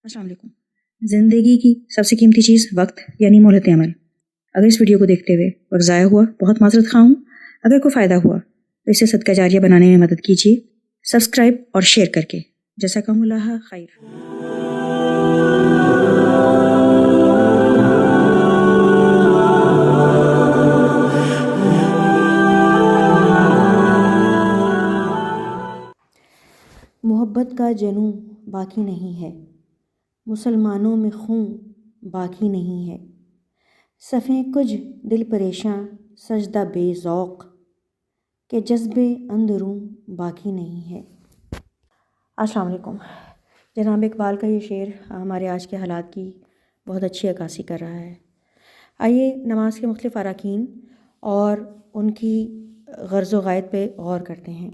السلام علیکم۔ زندگی کی سب سے قیمتی چیز وقت یعنی مہلت عمل۔ اگر اس ویڈیو کو دیکھتے ہوئے وقت ضائع ہوا بہت معذرت خواہ ہوں۔ اگر کوئی فائدہ ہوا تو اسے صدقہ جاریہ بنانے میں مدد کیجیے سبسکرائب اور شیئر کر کے۔ جزاکم اللہ خیر۔ محبت کا جنوں باقی نہیں ہے، مسلمانوں میں خون باقی نہیں ہے، صفیں کچھ دل پریشاں سجدہ بے ذوق کہ جذبے اندروں باقی نہیں ہے۔ السلام علیکم۔ جناب اقبال کا یہ شعر ہمارے آج کے حالات کی بہت اچھی عکاسی کر رہا ہے۔ آئیے نماز کے مختلف اراکین اور ان کی غرض و غائد پہ غور کرتے ہیں۔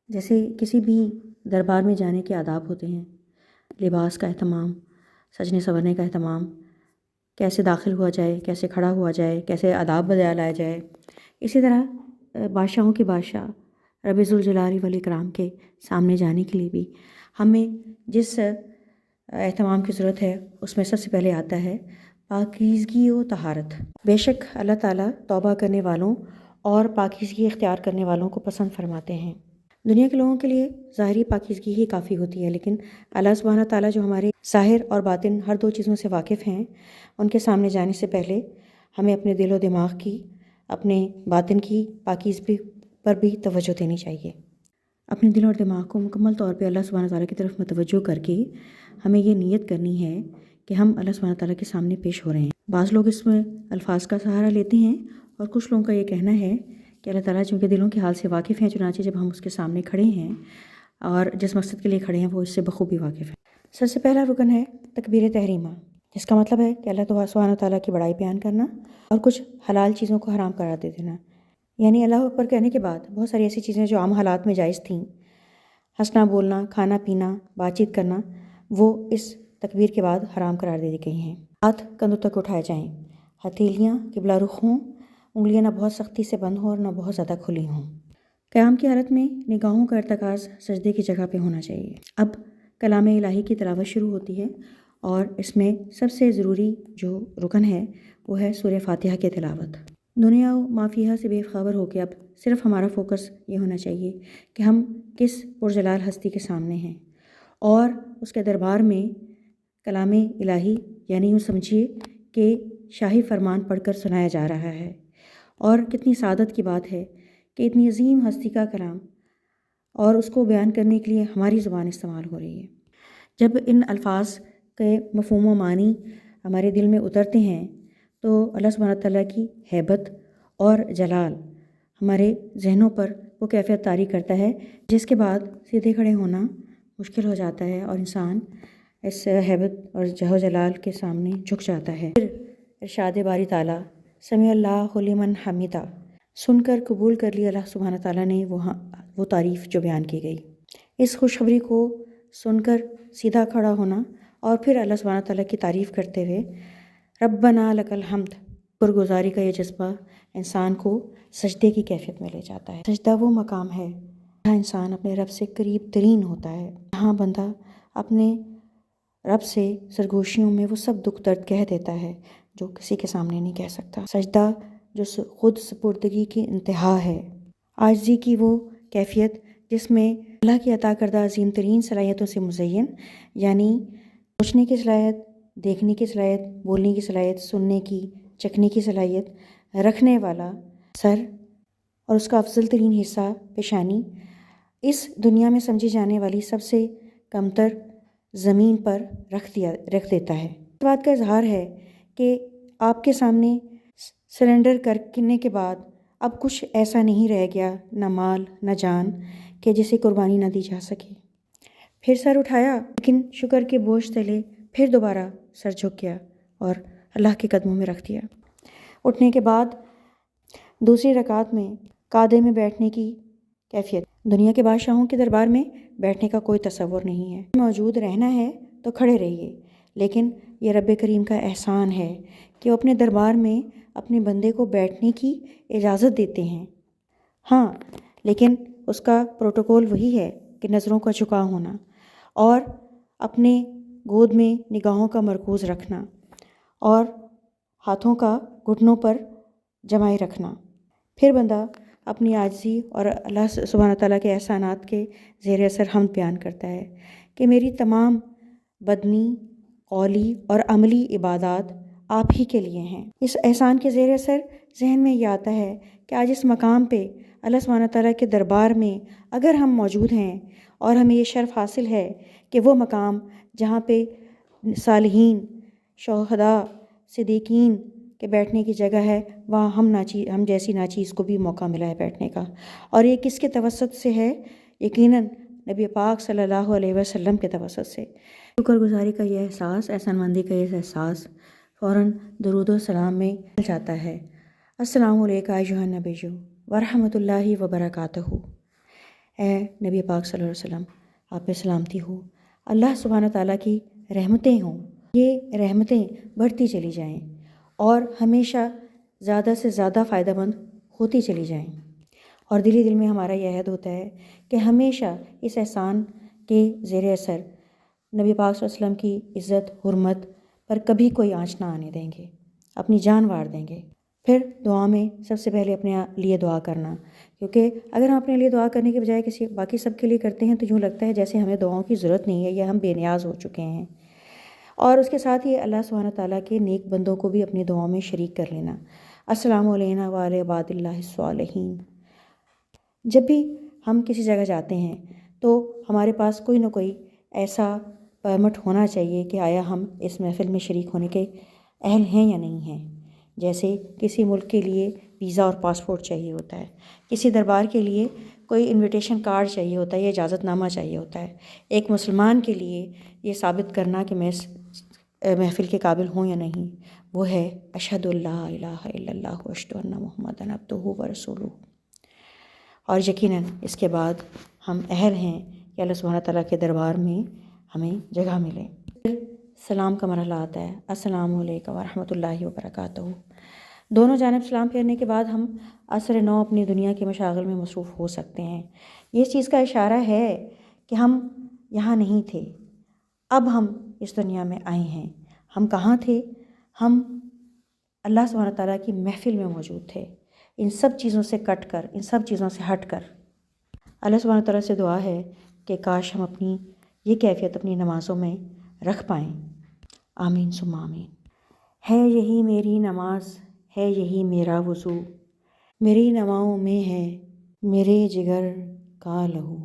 جیسے کسی بھی دربار میں جانے کے آداب ہوتے ہیں، لباس کا اہتمام، سجنے سنورنے کا اہتمام، کیسے داخل ہوا جائے، کیسے کھڑا ہوا جائے، کیسے آداب بجا لایا جائے۔ اسی طرح بادشاہوں کے بادشاہ رب ذوالجلال والاکرام کے سامنے جانے کے لیے بھی ہمیں جس اہتمام کی ضرورت ہے اس میں سب سے پہلے آتا ہے پاکیزگی و طہارت۔ بے شک اللہ تعالیٰ توبہ کرنے والوں اور پاکیزگی اختیار کرنے والوں کو پسند فرماتے ہیں۔ دنیا کے لوگوں کے لیے ظاہری پاکیزگی ہی کافی ہوتی ہے، لیکن اللہ سبحانہ تعالیٰ جو ہمارے ظاہر اور باطن ہر دو چیزوں سے واقف ہیں، ان کے سامنے جانے سے پہلے ہمیں اپنے دل و دماغ کی، اپنے باطن کی پاکیزگی پر بھی توجہ دینی چاہیے۔ اپنے دل اور دماغ کو مکمل طور پہ اللہ سبحانہ تعالیٰ کی طرف متوجہ کر کے ہمیں یہ نیت کرنی ہے کہ ہم اللہ سبحانہ تعالیٰ کے سامنے پیش ہو رہے ہیں۔ بعض لوگ اس میں الفاظ کا سہارا لیتے ہیں اور کچھ لوگوں کا یہ کہنا ہے کہ اللہ تعالیٰ چونکہ دلوں کے حال سے واقف ہیں، چنانچہ جب ہم اس کے سامنے کھڑے ہیں اور جس مقصد کے لیے کھڑے ہیں وہ اس سے بخوبی واقف ہے۔ سب سے پہلا رکن ہے تکبیر تحریمہ، جس کا مطلب ہے کہ اللہ سبحانہ تعالیٰ کی بڑائی بیان کرنا اور کچھ حلال چیزوں کو حرام قرار دے دینا۔ یعنی اللہ اکبر کہنے کے بعد بہت ساری ایسی چیزیں جو عام حالات میں جائز تھیں، ہنسنا بولنا، کھانا پینا، بات چیت کرنا، وہ اس تکبیر کے بعد حرام قرار دے دی گئی ہیں۔ ہاتھ کندھوں تک اٹھائے جائیں، ہتھیلیاں قبلہ رخ ہوں، انگلیاں نہ بہت سختی سے بند ہوں اور نہ بہت زیادہ کھلی ہوں۔ قیام کی حالت میں نگاہوں کا ارتکاز سجدے کی جگہ پہ ہونا چاہیے۔ اب کلام الہی کی تلاوت شروع ہوتی ہے اور اس میں سب سے ضروری جو رکن ہے وہ ہے سورہ فاتحہ کی تلاوت۔ دنیا و ما فیہا سے بے خبر ہو کے اب صرف ہمارا فوکس یہ ہونا چاہیے کہ ہم کس پرجلال ہستی کے سامنے ہیں اور اس کے دربار میں کلام الہی، یعنی یوں سمجھیے کہ شاہی فرمان پڑھ کر سنایا جا رہا ہے۔ اور کتنی سعادت کی بات ہے کہ اتنی عظیم ہستی کا کلام اور اس کو بیان کرنے کے لیے ہماری زبان استعمال ہو رہی ہے۔ جب ان الفاظ کے مفہوم و معنی ہمارے دل میں اترتے ہیں تو اللہ سبحانہ تعالیٰ کی ہیبت اور جلال ہمارے ذہنوں پر وہ کیفیت طاری کرتا ہے جس کے بعد سیدھے کھڑے ہونا مشکل ہو جاتا ہے اور انسان اس ہیبت اور جہ و جلال کے سامنے جھک جاتا ہے۔ پھر ارشاد باری تعالیٰ سمع اللہ لمن حمیدہ سن کر قبول کر لی اللہ سبحانہ تعالیٰ نے وہ تعریف جو بیان کی گئی۔ اس خوشخبری کو سن کر سیدھا کھڑا ہونا اور پھر اللہ سبحانہ تعالیٰ کی تعریف کرتے ہوئے ربنا لک الحمد، شکر گزاری کا یہ جذبہ انسان کو سجدے کی کیفیت میں لے جاتا ہے۔ سجدہ وہ مقام ہے جہاں انسان اپنے رب سے قریب ترین ہوتا ہے، جہاں بندہ اپنے رب سے سرگوشیوں میں وہ سب دکھ درد کہہ دیتا ہے جو کسی کے سامنے نہیں کہہ سکتا۔ سجدہ جو خود سپردگی کی انتہا ہے، عاجزی کی وہ کیفیت جس میں اللہ کی عطا کردہ عظیم ترین صلاحیتوں سے مزین، یعنی سوچنے کی صلاحیت، دیکھنے کی صلاحیت، بولنے کی صلاحیت، سننے کی، چکھنے کی صلاحیت رکھنے والا سر اور اس کا افضل ترین حصہ پیشانی اس دنیا میں سمجھی جانے والی سب سے کمتر زمین پر رکھ دیتا ہے۔ اس بات کا اظہار ہے کہ آپ کے سامنے سرنڈر کرنے کے بعد اب کچھ ایسا نہیں رہ گیا، نہ مال نہ جان، کہ جسے قربانی نہ دی جا سکے۔ پھر سر اٹھایا لیکن شکر کے بوجھ تلے پھر دوبارہ سر جھک گیا اور اللہ کے قدموں میں رکھ دیا۔ اٹھنے کے بعد دوسری رکعت میں قعدے میں بیٹھنے کی کیفیت دنیا کے بادشاہوں کے دربار میں بیٹھنے کا کوئی تصور نہیں ہے۔ موجود رہنا ہے تو کھڑے رہیے، لیکن یہ رب کریم کا احسان ہے کہ وہ اپنے دربار میں اپنے بندے کو بیٹھنے کی اجازت دیتے ہیں۔ ہاں، لیکن اس کا پروٹوکول وہی ہے کہ نظروں کا جھکاؤ ہونا اور اپنے گود میں نگاہوں کا مرکوز رکھنا اور ہاتھوں کا گھٹنوں پر جمائے رکھنا۔ پھر بندہ اپنی عاجزی اور اللہ سبحانہ تعالیٰ کے احسانات کے زیر اثر حمد بیان کرتا ہے کہ میری تمام بدنی، قولی اور عملی عبادات آپ ہی کے لیے ہیں۔ اس احسان کے زیر اثر ذہن میں یہ آتا ہے کہ آج اس مقام پہ اللہ سبحانہ تعالیٰ کے دربار میں اگر ہم موجود ہیں اور ہمیں یہ شرف حاصل ہے کہ وہ مقام جہاں پہ صالحین، شہداء، صدیقین کے بیٹھنے کی جگہ ہے، وہاں ہم جیسی ناچیز کو بھی موقع ملا ہے بیٹھنے کا، اور یہ کس کے توسط سے ہے؟ یقیناً نبی پاک صلی اللہ علیہ وسلم کے توسط سے۔ شکر گزاری کا یہ احساس، احسان مندی کا یہ احساس فوراً درود و سلام میں مل جاتا ہے۔ السلام علیکم ایھا النبی ورحمۃ اللہ وبرکاتہ۔ اے نبی پاک صلی اللہ علیہ وسلم، آپ پہ سلامتی ہو، اللہ سبحانہ تعالیٰ کی رحمتیں ہوں، یہ رحمتیں بڑھتی چلی جائیں اور ہمیشہ زیادہ سے زیادہ فائدہ مند ہوتی چلی جائیں، اور دل ہی دل میں ہمارا یہ عہد ہوتا ہے کہ ہمیشہ اس احسان کے زیر اثر نبی پاک صلی اللہ علیہ وسلم کی عزت حرمت پر کبھی کوئی آنچ نہ آنے دیں گے، اپنی جان وار دیں گے۔ پھر دعا میں سب سے پہلے اپنے لیے دعا کرنا، کیونکہ اگر ہم اپنے لیے دعا کرنے کے بجائے کسی باقی سب کے لیے کرتے ہیں تو یوں لگتا ہے جیسے ہمیں دعاؤں کی ضرورت نہیں ہے یا ہم بے نیاز ہو چکے ہیں۔ اور اس کے ساتھ ہی اللہ سبحانہ تعالیٰ کے نیک بندوں کو بھی اپنی دعاؤں میں شریک کر لینا۔ السلام علینا وعلی عباد اللہ الصالحین۔ جب بھی ہم کسی جگہ جاتے ہیں تو ہمارے پاس کوئی نہ کوئی ایسا پرمٹ ہونا چاہیے کہ آیا ہم اس محفل میں شریک ہونے کے اہل ہیں یا نہیں ہیں۔ جیسے کسی ملک کے لیے ویزا اور پاسپورٹ چاہیے ہوتا ہے، کسی دربار کے لیے کوئی انویٹیشن کارڈ چاہیے ہوتا ہے یا اجازت نامہ چاہیے ہوتا ہے۔ ایک مسلمان کے لیے یہ ثابت کرنا کہ میں اس محفل کے قابل ہوں یا نہیں، وہ ہے اشہد اللہ الہ الا اللہ واشہد ان محمدًا عبدہ ورسولہ۔ اور یقیناً اس کے بعد ہم اہل ہیں کہ اللہ سبحانہ تعالیٰ کے دربار میں ہمیں جگہ ملے۔ پھر سلام کا مرحلہ آتا ہے، السلام علیکم ورحمۃ اللہ وبرکاتہ۔ دونوں جانب سلام پھیرنے کے بعد ہم عصر نو اپنی دنیا کے مشاغل میں مصروف ہو سکتے ہیں۔ یہ اس چیز کا اشارہ ہے کہ ہم یہاں نہیں تھے، اب ہم اس دنیا میں آئے ہیں۔ ہم کہاں تھے؟ ہم اللہ سبحانہ تعالیٰ کی محفل میں موجود تھے، ان سب چیزوں سے کٹ کر، ان سب چیزوں سے ہٹ کر۔ اللہ سبحانہ تعالیٰ سے دعا ہے کہ کاش ہم اپنی یہ کیفیت اپنی نمازوں میں رکھ پائیں۔ آمین ثم آمین۔ ہے یہی میری نماز، ہے یہی میرا وضو، میری نواؤں میں ہے میرے جگر کا لہو۔